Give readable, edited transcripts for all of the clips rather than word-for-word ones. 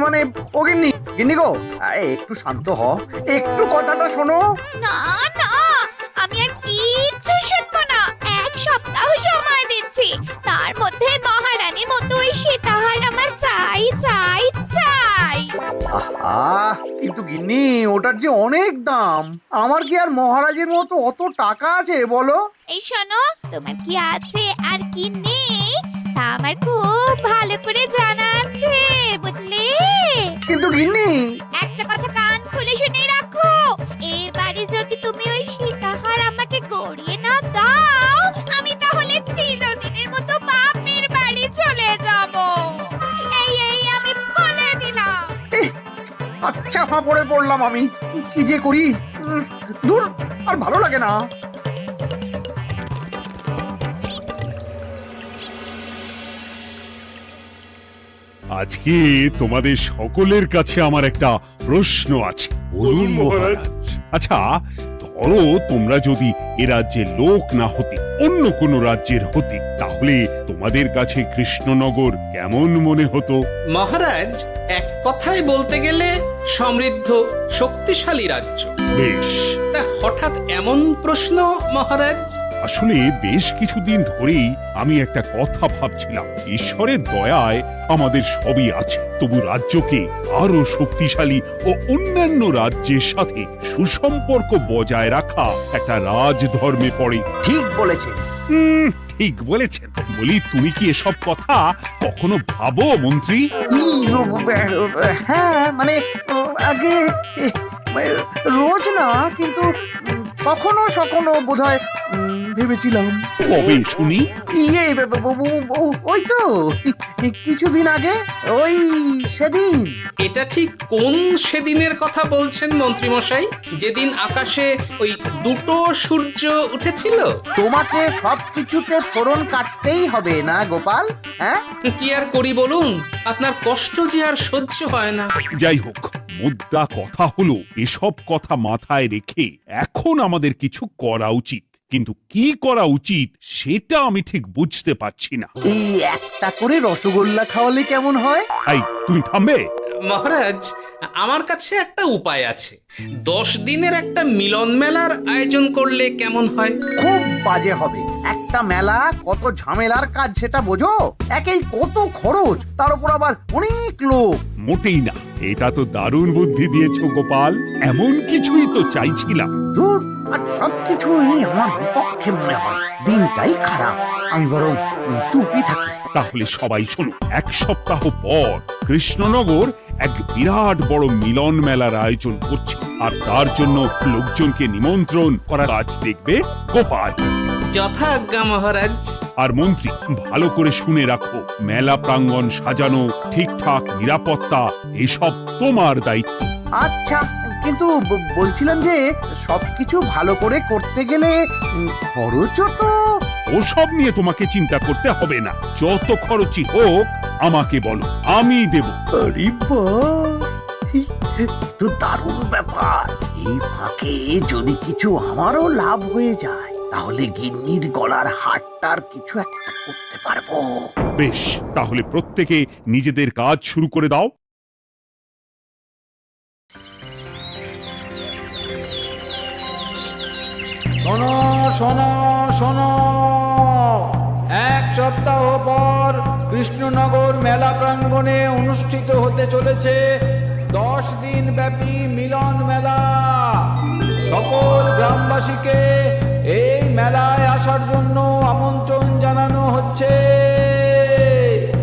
মানে ও গিন্নি, গিন্নি গো, একটু শান্ত হ, একটু কথাটা শোনো। না না, আমি আর কিচ্ছু শুনবো না। এক সপ্তাহ সময় দিচ্ছি, তার মধ্যে মহারানীর মতো ওই সীতাহার আমার চাই চাই চাই। আহ, কিন্তু গিন্নি ওটার যে অনেক দাম, আমার কি আর মহারাজের মতো অত টাকা আছে বলো? এই শোনো, তোমার কি আছে আর কি নেই তা আমার খুব ভালো করে জানা আছে, বুঝলে? কিন্তু গিন্নি, একটা কথা কান খুলে শুনে রাখো, এবারে যদি তুমি ওই সীতাহার আমাকে গড়িয়ে না দাও, আমি তাহলে চিরদিনের মতো বাপের বাড়ি চলে যাব। এই আমি বলে দিলাম। আচ্ছা পড়ে পড়লাম আমি, কি যে করি। দূর, আর ভালো লাগে না। আজকে তোমাদের সকলের কাছে আমার একটা প্রশ্ন আছে। বলুন মহারাজ। আচ্ছা, ধরো তোমরা যদি এ রাজ্যের লোক না হতে, অন্য কোনো রাজ্যের হতে, তাহলে তোমাদের কাছে কৃষ্ণনগর কেমন মনে হতো? মহারাজ, এক কথায় বলতে গেলে সমৃদ্ধ শক্তিশালী রাজ্য। বেশ, তা হঠাৎ এমন প্রশ্ন মহারাজ? আসলে বেশ কিছুদিন ধরেই আমি একটা কথা ভাবছিলাম। ঈশ্বরের দয়ায় আমাদের সবই আছে, তবু রাজ্যকে আরো শক্তিশালী ও অন্যান্য রাজ্যের সাথে সুসম্পর্ক বজায় রাখা একটা রাজধর্মে পড়ে। ঠিক বলেছে। ঠিক বলেছেন। বলি, তুমি কি এসব কথা কখনো ভাবো মন্ত্রী? হ্যাঁ, মানে আগে রোজ না, কিন্তু কখনো সখনো বোধহয় ভেবেছিলাম। কবে শুনি? ওই তো কিছুদিন আগে, ওই সেদিন। এটা ঠিক কোন সেদিনের কথা বলছেন মন্ত্রী মশাই? যেদিন আকাশে ওই দুটো সূর্য উঠেছিল? তোমাকে সবকিছুতে ফোড়ন কাটতেই হবে না গোপাল, হ্যাঁ? কি আর করি বলুন, আপনার কষ্ট যে আর সহ্য হয় না। যাই হোক, মুদ্রা কথা হলো, এসব কথা মাথায় রেখে এখন আমাদের কিছু করা উচিত। কিন্তু কি করা উচিত সেটা আমি ঠিক বুঝতে পারছি না। এই একটা করে রসগোল্লা খাওয়ালে কেমন হয়? এই, তুমি থামবে? মহারাজ, আমার কাছে একটা উপায় আছে। 10 দিনের একটা মিলন মেলার আয়োজন করলে কেমন হয়? খুব বাজে হবে। একটা মেলা কত ঝামেলার কাজ সেটা বোঝো? একেই কত খরচ, তার উপর আবার অনেক লোক। মোটেই না, এটা তো দারুণ বুদ্ধি দিয়েছো গোপাল। এমন কিছুই তো চাইছিলাম। দূর, আর সবকিছুই আমার বিপক্ষে মনে হয়। দিনটাই খারাপ, আমি বরং চুপই থাকি। তাহলে সবাই শোনো, 1 সপ্তাহ পর কৃষ্ণনগর এক বিরাট বড় মিলন মেলার আয়োজন করছে, আর তার জন্য লোকজনকে নিমন্ত্রণ করার কাজ দেখবে গোপাল। যথাজ্ঞা মহারাজ। আর মন্ত্রী, ভালো করে শুনে রাখো, মেলা প্রাঙ্গণ সাজানো, ঠিকঠাক নিরাপত্তা, এসব তোমার দায়িত্ব। আচ্ছা, কিন্তু বলছিলাম যে সবকিছু ভালো করে করতে গেলে খরচও তো। ওসব নিয়ে তোমাকে চিন্তা করতে হবে না। যত খরচই হোক আমাকে বলো, আমি দেব। আরে বাস, তো দারুণ ব্যাপার। এই ফাঁকে যদি কিছু আমারও লাভ হয়ে যায়, তাহলে গিন্নির গলার হারটার কিছু একটা করতে পারবো। বেশ, তাহলে প্রত্যেকে নিজেদের কাজ শুরু করে দাও। শোনো শোনো শোনো, 1 সপ্তাহ পর কৃষ্ণনগর মেলা প্রাঙ্গণে অনুষ্ঠিত হতে চলেছে 10 দিন ব্যাপী মিলন মেলা। সকল গ্রামবাসীকে এই মেলায় আসার জন্য আমন্ত্রণ জানানো হচ্ছে।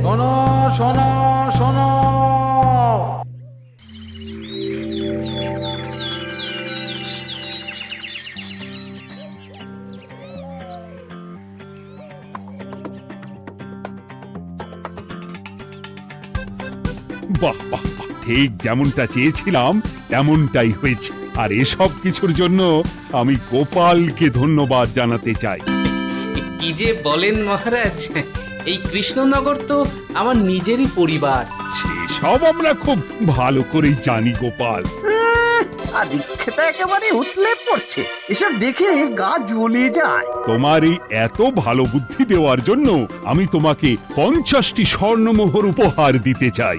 শোনো শোনো শোনো। বাহ বাহ বাহ, ঠিক যেমনটা চেয়েছিলাম তেমনটাই হয়েছে। আর এসব কিছুর জন্য আমি গোপালকে ধন্যবাদ জানাতে চাই। কি যে বলেন মহারাজ, এই কৃষ্ণনগর তো আমার নিজেরই পরিবার। সেসব আমরা খুব ভালো করেই জানি গোপাল। আদিক্ষেতা একেবারে উতলে পড়ছে, এসব দেখে গা জ্বলে যায়। তোমার এই এত ভালো বুদ্ধি দেওয়ার জন্য আমি তোমাকে 50টি স্বর্ণমোহর উপহার দিতে চাই।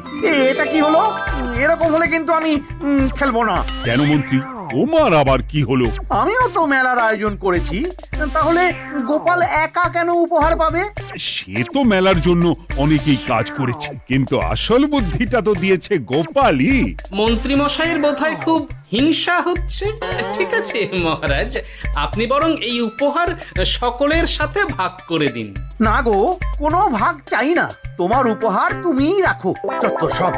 এটা কি হলো? এরকম হলে কিন্তু আমি খেলবো না। কেন মন্ত্রী, তোমার আবার কি হলো? আমিও তো মেলার আয়োজন করেছি, তাহলে গোপাল একা কেন উপহার পাবে? সে তো মেলার জন্য অনেকেই কাজ করেছে, কিন্তু আসল বুদ্ধিটা তো দিয়েছে গোপালই। মন্ত্রী মশাইয়ের বোধহয় খুব হিংসা হচ্ছে। ঠিক আছে মহারাজ, আপনি বরং এই উপহার সকলের সাথে ভাগ করে দিন। না গো, কোনো ভাগ চাই না, তোমার উপহার তুমিই রাখো। যত সব।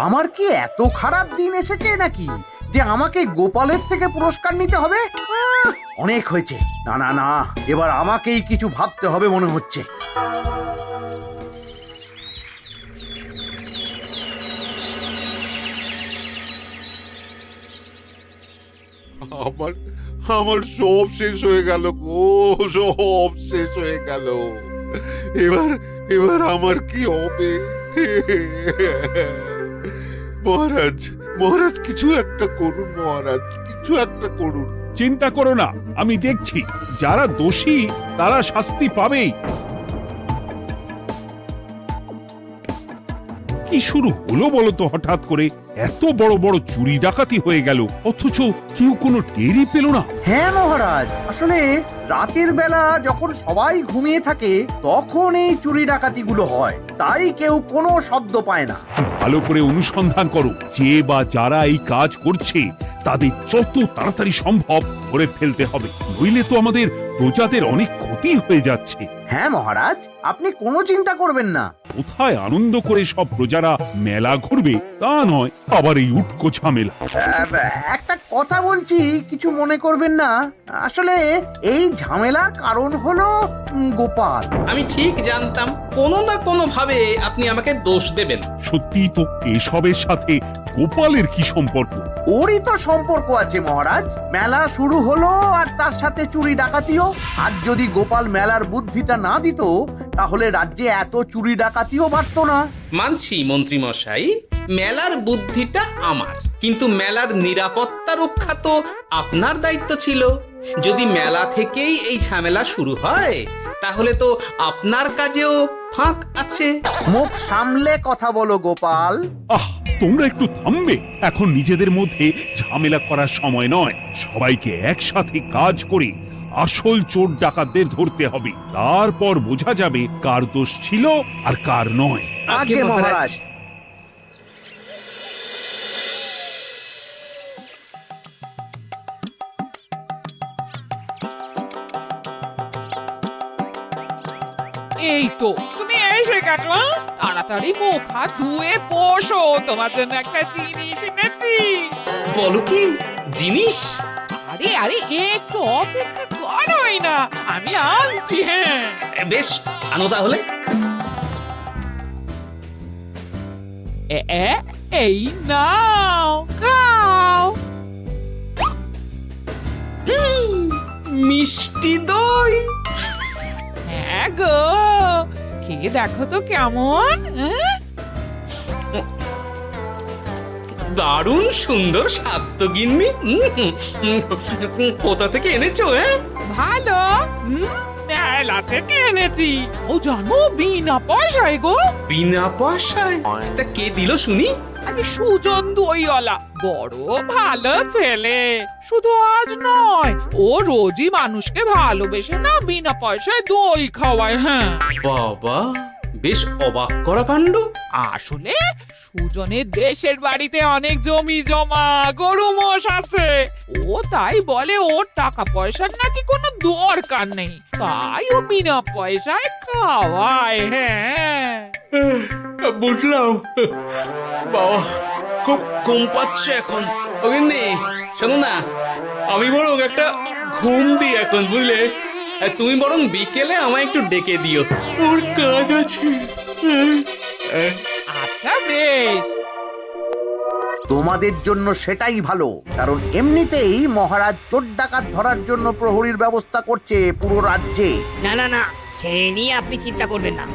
আমার কি এত খারাপ দিন এসেছে নাকি যে আমাকে গোপালের থেকে পুরস্কার নিতে হবে? অনেক হয়েছে। না না না, এবার আমাকেই কিছু ভাবতে হবে মনে হচ্ছে। আমার আমার সব শেষ হয়ে গেল গো, সব শেষ হয়ে গেল। এবার এবার আমার কি হবে? মহারাজ, মহারাজ কিছু একটা করুন, মহারাজ কিছু একটা করুন। চিন্তা করো না, আমি দেখছি, যারা দোষী তারা শাস্তি পাবেই। কি শুরু হলো বলো তো হঠাৎ করে? এত বড় বড় চুরি ডাকাতি হয়ে গেল, অথচ কেউ কোনো টেরই পেল না। হ্যাঁ মহারাজ, আসলে রাতের বেলা যখন সবাই ঘুমিয়ে থাকে তখন এই চুরি ডাকাতিগুলো হয়, তাই কেউ কোনো শব্দ পায় না। ভালো করে অনুসন্ধান করো, যে বা যারা এই কাজ করছে তাদের যত তাড়াতাড়ি সম্ভব ধরে ফেলতে হবে, নইলে তো আমাদের প্রজাদের অনেক ক্ষতি হয়ে যাচ্ছে। হ্যাঁ মহারাজ, আপনি কোনো চিন্তা করবেন না। কোথায় আনন্দ করে সব প্রজারা মেলা ঘুরবে তা নয়, আবার এই উটকো ঝামেলা। একটা কথা বলছি, কিছু মনে করবেন না। আসলে এই ঝামেলার কারণ হলো গোপাল। আমি ঠিক জানতাম কোনো না কোনো ভাবে আপনি আমাকে দোষ দেবেন। সত্যি তো, এসবের সাথে গোপালের কি সম্পর্ক? ওরই তো সম্পর্ক আছে মহারাজ। মেলা শুরু হলো আর তার সাথে চুরি ডাকাতিও। আর যদি গোপাল মেলার বুদ্ধিটা না দিত তাহলে রাজ্যে এত চুরি ডাকাতিও বাড়তো না। মানছি মন্ত্রী মশাই, মেলার বুদ্ধিটা আমার, কিন্তু মেলার নিরাপত্তা রক্ষা তো আপনার দায়িত্ব ছিল। যদি মেলা থেকেই এই ঝামেলা শুরু হয় তাহলে তো আপনার কাজেও ফাঁক আছে। মুখ সামলে কথা বলো গোপাল। আহ, তোমরা একটু থামবে? এখন নিজেদের মধ্যে ঝামেলা করার সময় নয়। সবাইকে একসাথে কাজ করে আসল চোর ডাকাতদের ধরতে হবে, তারপর বোঝা যাবে কার দোষ ছিল আর কার নয়। আগে মহারাজ। এই তো তুমি এসে গেছো। তাড়াতাড়ি মুখ হাত ধুয়ে বসো, তোমার জন্য একটা জিনিস এনেছি। বলো কি জিনিস? আরে আরে একটু অপেক্ষা করোই না, আমি আনছি। হ্যাঁ বেশ, আনো তাহলে। এই নাও, খাও। মিষ্টি দই। হ্যাঁ গো, খেয়ে দেখো তো কেমন। দারুণ সুন্দর স্বাদ তো গিন্নি। কোথা থেকে এনেছো? ভালো, মেলা থেকে এনেছি। ও জানো, বিনা পয়সায় গো। বিনা পয়সায়? তা কে দিল শুনি? আরে সুজন দইওয়ালা, বড় ভালো ছেলে। শুধু আজ নয়, ও রোজই মানুষকে ভালোবেসে না বিনা পয়সায় দই খাওয়ায়। হ্যাঁ বাবা, বেশ অবাক করা কাণ্ড। আসলে সুজনের দেশের বাড়িতে অনেক জমি জমা, গরু মোষ আছে। ও তাই বলে ওর টাকা পয়সার নাকি কোনো দরকার নেই, তাই ও বিনা পয়সায় খাওয়ায়। হ্যাঁ বুঝলাম। বাবা, খুব ঘুম পাচ্ছে এখন। ও গিন্নি, শোনো না, আমি বরং একটা ঘুম দিই এখন, বুঝলে? তুমি বরং বিকেলে আমায় একটু ডেকে দিও, ওর কাজ আছে। আচ্ছা বেশ। তোমাদের জন্য সেটাই ভালো, কারণ এমনিতেই মহারাজ চোর ডাকাত ধরার জন্য প্রহরীর ব্যবস্থা করছে পুরো রাজ্যে। না না না, সে নিয়ে আপনি চিন্তা করবেন না।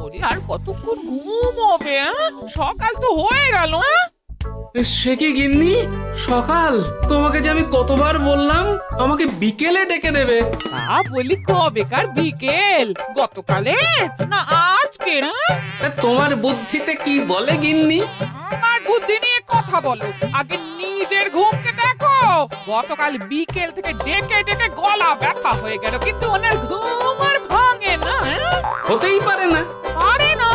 ওরে আর কতক্ষণ ঘুমোবে? সকাল তো হয়ে গেল। সে কি গিন্নি, সকাল? তোমাকে যে আমি কতবার বললাম আমাকে বিকেলে ডেকে দেবে। তা বলি কবেকার বিকেল? গতকালে না আজকে? তা তোমার বুদ্ধিতে কি বলে গিন্নি? আমার বুদ্ধি নিয়ে কথা বলো, আগে নিজের ঘুমকে দেখো। গতকাল বিকেল থেকে ডেকে ডেকে গলা ব্যথা হয়ে গেল, কিন্তু ওনার ঘুম আর ভাঙে না। হতেই পারে না। পারে না?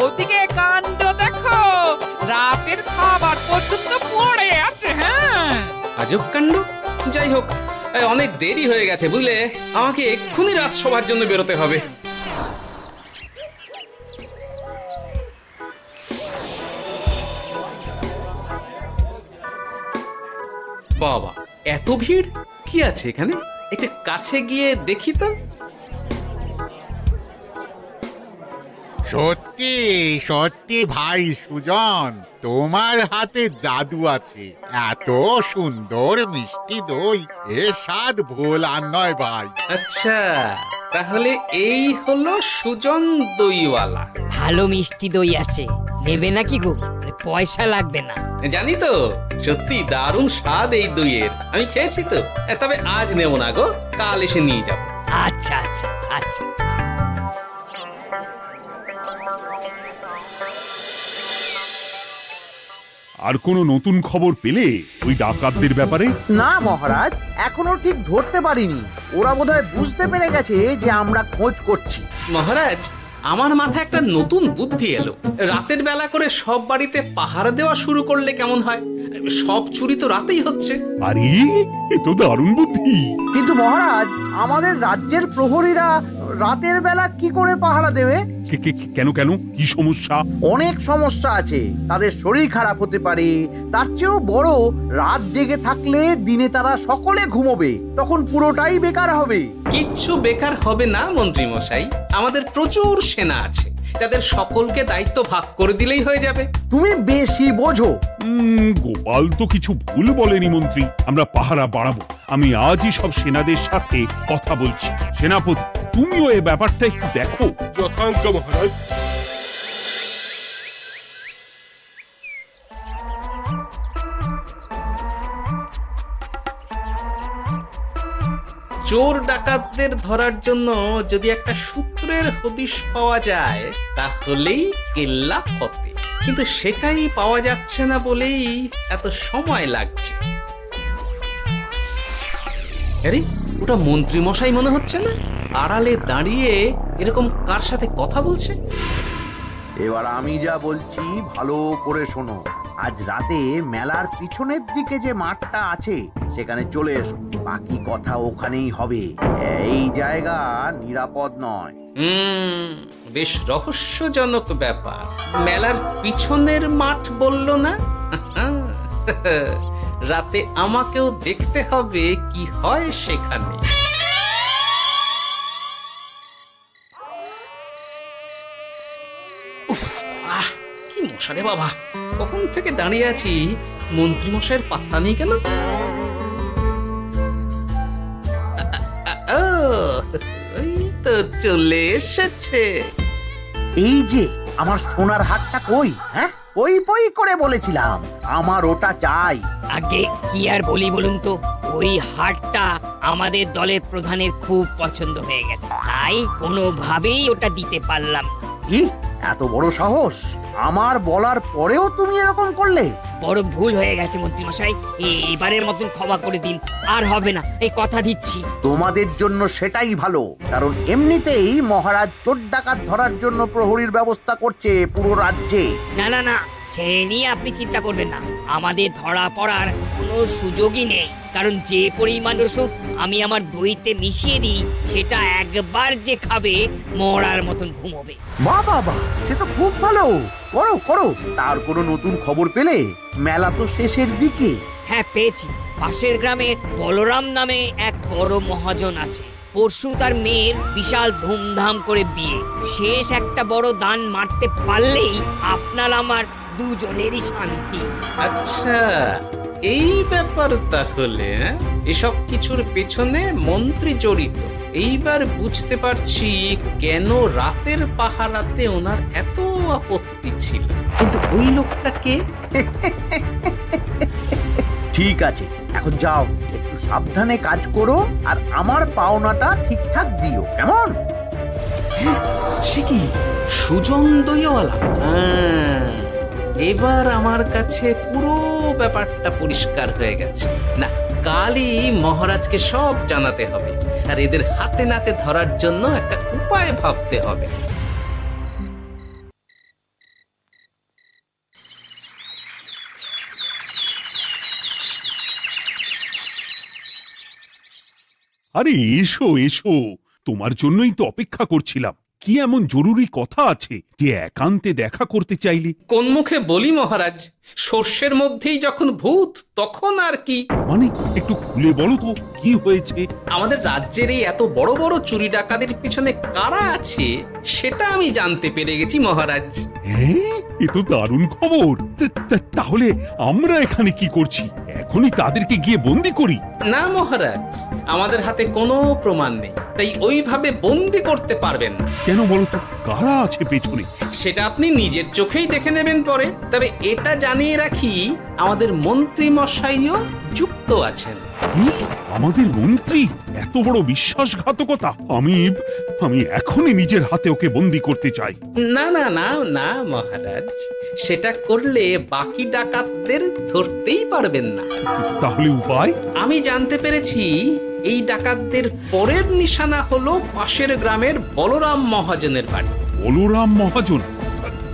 ওদিকে কাণ্ড দেখো, রাতের খাবার পর্যন্ত পড়ে আছে। আজব কাণ্ড। যাই হোক, অনেক দেরি হয়ে গেছে বুঝলে, আমাকে এক্ষুনি রাজসভার জন্য বেরোতে হবে। বাবা, এত ভিড় কি আছে এখানে? একটু কাছে গিয়ে দেখি তো। সত্যি সত্যি ভাই সুজন, তোমার হাতে জাদু আছে। এত সুন্দর মিষ্টি দই, এ স্বাদ ভোলার নয় ভাই। আচ্ছা, তাহলে এই হলো সুজন দইওয়ালা। ভালো মিষ্টি দই আছে, নেবে নাকি গো? পয়সা লাগবে না। জানি তো, সত্যি দারুণ স্বাদ এই দইয়ের। আমি খেয়েছি তো। তবে আজ নেব না গো, কাল এসে নিয়ে যাব। আচ্ছা আচ্ছা আচ্ছা। আর কোনো নতুন খবর পেলে ওই ডাকাতদের ব্যাপারে? না মহারাজ, এখনো ঠিক ধরতে পারিনি। ওরা বোধহয় বুঝতে পেরে গেছে যে আমরা খোঁজ করছি। মহারাজ, আমার মাথায় একটা নতুন বুদ্ধি এলো। রাতের বেলা করে সব বাড়িতে পাহারা দেওয়া শুরু করলে কেমন হয়? সব চুরি তো রাতেই হচ্ছে। আরে, এ তো দারুণ বুদ্ধি। কিন্তু মহারাজ, আমাদের রাজ্যের প্রহরীরা রাতের বেলা কি করে পাহারা দেবে? কেন কেন, কি সমস্যা? অনেক সমস্যা আছে। তাদের শরীর খারাপ হতে পারে, তার চেয়েও বড়, রাত জেগে থাকলে দিনে তারা সকলে ঘুমোবে, তখন পুরোটাই বেকার হবে। কিচ্ছু বেকার হবে না মন্ত্রী মশাই, আমাদের প্রচুর সেনা আছে, তাদের সকলকে দায়িত্ব ভাগ করে দিলেই হয়ে যাবে। তুমি বেশি বোঝো। গোপাল তো কিছু ভুল বলেনি মন্ত্রী, আমরা পাহারা বাড়াবো। আমি আজই সব সেনাদের সাথে কথা বলছি। সেনাপতি, তুমিও এ ব্যাপারটা একটু দেখো। যথাজ্ঞা মহারাজ। চোর ডাকাতদের ধরার জন্য যদি একটা সূত্রের হদিশ পাওয়া যায় তাহলেই কেল্লা ফতে, কিন্তু সেটাই পাওয়া যাচ্ছে না বলেই এত সময় লাগছে। আরে, ওটা মন্ত্রী মশাই মনে হচ্ছে না? আড়ালে দাঁড়িয়ে এরকম কার সাথে কথা বলছে? এবার আমি যা বলছি ভালো করে শোনো। আজ রাতে মেলার পিছনের দিকে যে মাঠটা আছে সেখানে চলে এসো। বাকি কথা ওখানেই হবে। এই জায়গা নিরাপদ নয়। বেশ রহস্যজনক ব্যাপার। মেলার পিছনের মাঠ বলল না? রাতে আমাকেও দেখতে হবে কি হয় সেখানে। কি মশা রে বাবা, কখন থেকে দাঁড়িয়ে আছি, মন্ত্রী মশাইয়ের পাত্তা নেই কেন? ওই তো চলে এসেছে। এই যে আমার সোনার হাটটা কই? হ্যাঁ, পই পই করে বলেছিলাম আমার ওটা চাই। আগে কি আর বলি বলুন তো, ওই হারটা আমাদের দলের প্রধানের খুব পছন্দ হয়ে গেছে, তাই কোনোভাবেই ওটা দিতে পারলাম না। কি এত বড় সাহস! আমার বলার পরেও তুমি এরকম করলে? বড় ভুল হয়ে গেছে মন্ত্রী মশাই, এবারের মতন ক্ষমা করে দিন, আর হবে না, এই কথা দিচ্ছি। তোমাদের জন্য সেটাই ভালো, কারণ এমনিতেই মহারাজ চোর ডাকাত ধরার জন্য প্রহরীর ব্যবস্থা করছে পুরো রাজ্যে। না না না, সে নিয়ে আপনি চিন্তা করবেন না, আমাদের ধরা পড়ার কোনো সুযোগই নেই, কারণ যে পরিমাণ ওষুধ আমি আমার দইতে মিশিয়ে দিই সেটা একবার যে খাবে মরার মতন ঘুমোবে। বাহ বাহ বাহ, সে তো খুব ভালো। করো করো। তার কোনো নতুন খবর পেলে? মেলা তো শেষের দিকে। হ্যাঁ পেয়েছি, পাশের গ্রামে বলরাম নামে এক বড় মহাজন আছে। পরশু তার মেয়ের বিশাল ধুমধাম করে বিয়ে। শেষ একটা বড় দান মারতে পারলেই আপনার আমার দুজনেরই শান্তি। আচ্ছা, এই ব্যাপার তাহলে। এসব কিছুর পেছনে মন্ত্রী জড়িত। এইবার বুঝতে পারছি কেন রাতের পাহারাতে ওনার এত আপত্তি ছিল। কিন্তু ওই লোকটা কে? ঠিক আছে, এখন যাও, একটু সাবধানে কাজ করো আর আমার পাওনাটা ঠিকঠাক দিও, কেমন? সে কি সুজন দইওয়ালা? এবার আমার কাছে পুরো ব্যাপারটা পরিষ্কার হয়ে গেছে। না, কালই মহারাজকে সব জানাতে হবে, আর এদের হাতে নাতে ধরার জন্য একটা উপায় ভাবতে হবে। আরে এসো এসো, তোমার জন্যই তো অপেক্ষা করছিলাম। কি এমন জরুরি কথা আছে যে একান্তে দেখা করতে চাইলে? কোন মুখে বলি মহারাজ, সর্ষের মধ্যেই যখন ভূত তখন আর কি। মানে একটু খুলে বলো তো কি হয়েছে? আমাদের রাজ্যের এই এত বড় বড় চুরি ডাকাতির পিছনে কারা আছে সেটা আমি জানতে পেরে গেছি মহারাজ। হ্যাঁ, এ তো দারুণ খবর। তাহলে আমরা এখানে কি করছি? এখনই তাদেরকে গিয়ে বন্দি করি? না মহারাজ, আমাদের হাতে কোনো প্রমাণ নেই, তাই ওইভাবে বন্দি করতে পারবেন না। কেন বলো তো, কারা আছে পেছনে? সেটা আপনি নিজের চোখেই দেখে নেবেন পরে। তবে এটা জানিয়ে রাখি, আমাদের মন্ত্রী মশাইও যুক্ত আছেন। কি? আমাদের মন্ত্রী? এত বড় বিশ্বাসঘাতকতা! আমি এখনই নিজের হাতে ওকে বন্দি করতে চাই। না না না না মহারাজ, সেটা করলে বাকি ডাকাতদের ধরতেই পারবেন না। তাহলে উপায়? আমি জানতে পেরেছি এই ডাকাতদের পরের নিশানা হলো পাশের গ্রামের বলরাম মহাজনের বাড়ি। বলরাম মহাজন?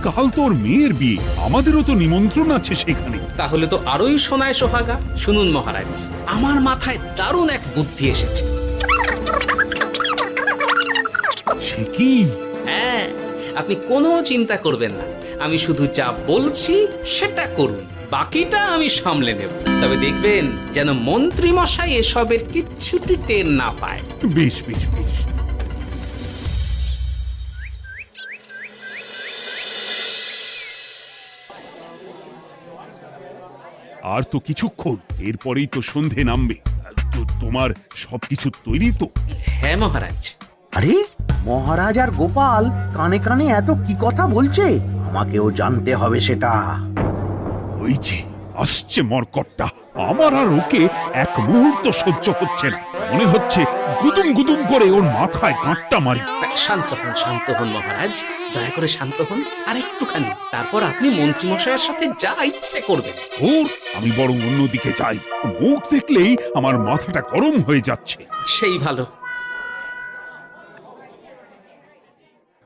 কাল তোর মেয়ের বিয়ে, আমাদেরও তো নিমন্ত্রণ আছে সেখানে। তাহলে তো আরোই সোনায় সোহাগা। শুনুন মহারাজ, আমার মাথায় দারুণ এক বুদ্ধি এসেছে। সে কি? হ্যাঁ, আপনি কোনো চিন্তা করবেন না, আমি শুধু যা বলছি সেটা করুন, বাকিটা আমি সামলে নেব। তবে দেখবেন যেন মন্ত্রী মশাই এসবের কিচ্ছুটি টের না পায়। বেশ বেশ বেশ। আর তো কিছুক্ষণ, এরপরেই তো সন্ধে নামবে। তোমার সবকিছু তৈরি তো? হ্যাঁ মহারাজ। আরে মহারাজ আর গোপাল কানে কানে এত কি কথা বলছে, আমাকেও জানতে হবে সেটা। ওই যে আসছে মরকটটা, আমার আর ওকে এক মুহূর্ত সহ্য হচ্ছে না। মনে হচ্ছে গুদুম গুদুম করে ওর মাথায় গাঁটটা মারি। শান্ত হন মহারাজ, দয়া করে শান্ত হন আর একটুখানি, তারপর আপনি মন্ত্রী মশাইয়ের সাথে যা ইচ্ছে করবেন। ওর আমি বরং অন্যদিকে যাই, মুখ দেখলেই আমার মাথাটা গরম হয়ে যাচ্ছে। সেই ভালো।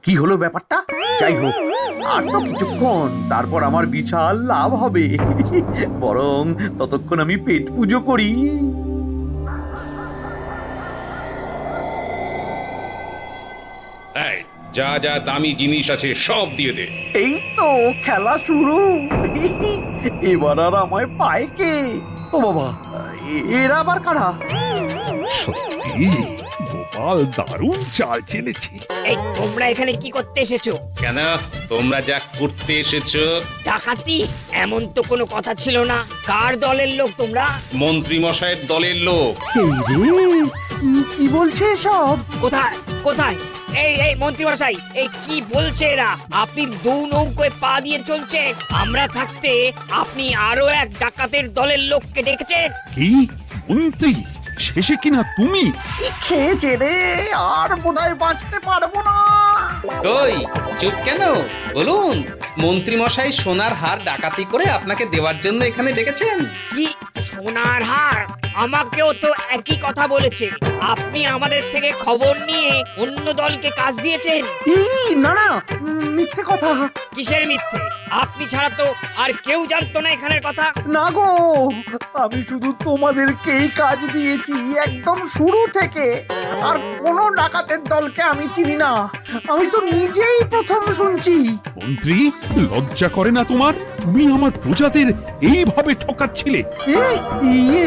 কি হলো ব্যাপারটা? যাই হোক, আর তো কিছুক্ষণ, তারপর আমার বিশাল লাভ হবে। বরং ততক্ষণ আমি পেট পুজো করি। যা যা দামি জিনিস আছে সব দিয়ে দে। এই তো খেলা শুরু। এবার আর আমায় পায় কে? ও বাবা, এরা আবার কারা? সত্যি গোপাল দারুণ চাল চেলেছে। এই তোমরা এখানে কি করতে এসেছো? কেন, তোমরা যা করতে এসেছো? ডাকাতি? এমন তো কোনো কথা ছিল না। কার দলের লোক তোমরা? মন্ত্রী মশাইয়ের দলের লোক। এই রে, কি বলছে সব? কোথায় কোথায়? এই মন্ত্রী মশাই, এই কি বলছে এরা? আপনি দু নৌকোয় পা দিয়ে চলছে, আমরা থাকতে আপনি আরো এক ডাকাতের দলের লোককে ডেকেছেন। কি মন্ত্রী? শেষে কিনা তুমি? কি খেয়েছে রে, আর বোধহয় বাঁচতে পারবো না। কই, চুপ কেন? বলুন, মন্ত্রী মশাই সোনার হার ডাকাতি করে আপনাকে দেওয়ার জন্য এখানে ডেকেছেন। কি সোনার হার? আমাকেও তো একই কথা বলেছে। আপনি আমাদের থেকে খবর নিয়ে অন্য দলকে কাজ দিয়েছেন। এই না না, মিথ্যে কথা। কিসের মিথ্যে? আপনি ছাড়া তো আর কেউ জানতো না এখানের কথা। না গো, আমি শুধু তোমাদেরকেই কাজ দিয়েছি একদম শুরু থেকে। আর কোন ডাকাতের দলকে আমি চিনি না, আমি তো নিজেই প্রথম শুনছি। মন্ত্রী, লজ্জা করে না তোমার? তুমি আমার প্রজাদের এইভাবে ঠকাচ্ছিলে। ইয়ে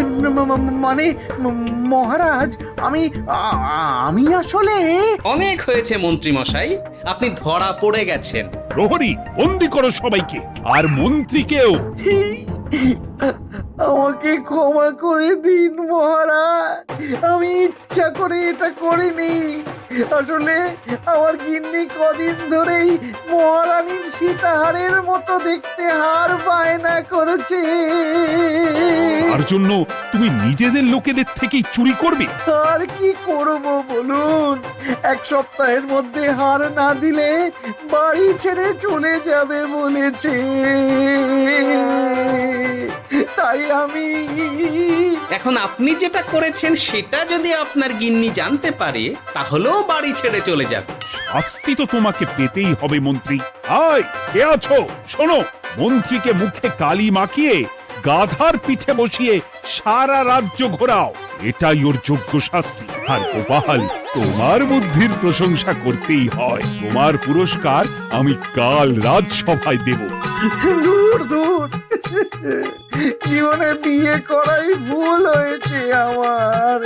মানে মহারাজ, আমি আসলে। অনেক হয়েছে মন্ত্রী মশাই, আপনি ধরা পড়ে গেছেন। প্রহরী, বন্দি করো সবাইকে, আর মন্ত্রীকেও। আমাকে ক্ষমা করে দিন মহারাজ, আমি ইচ্ছা করে এটা করিনি। আসলে আমার গিন্নি কদিন ধরেই মহারানীর সীতাহারের মতো দেখতে হার বায়না করেছে। তার জন্য তুমি নিজেদের লোকেদের থেকেই চুরি করবে? আর কি করব বলুন, এক সপ্তাহের মধ্যে হার না দিলে বাড়ি ছেড়ে চলে যাবে বলেছে। তাই আমি এখন আপনি যেটা করেছেন সেটা যদি আপনার গিন্নি জানতে পারে তাহলেও বাড়ি ছেড়ে চলে যাবে। শাস্তি তো তোমাকে পেতেই হবে মন্ত্রী। আয়, কে আছো? শোনো, মন্ত্রীকে মুখে কালি মাখিয়ে গাধার পিঠে বসিয়ে সারা রাজ্য ঘোরাও, এটাই ওর যোগ্য শাস্তি। আর গোপাল, তোমার বুদ্ধির প্রশংসা করতেই হয়। তোমার পুরস্কার আমি কাল রাজসভায় দেব। দূর দূর, জীবনে বিয়ে করাই ভুল হয়েছে আমার।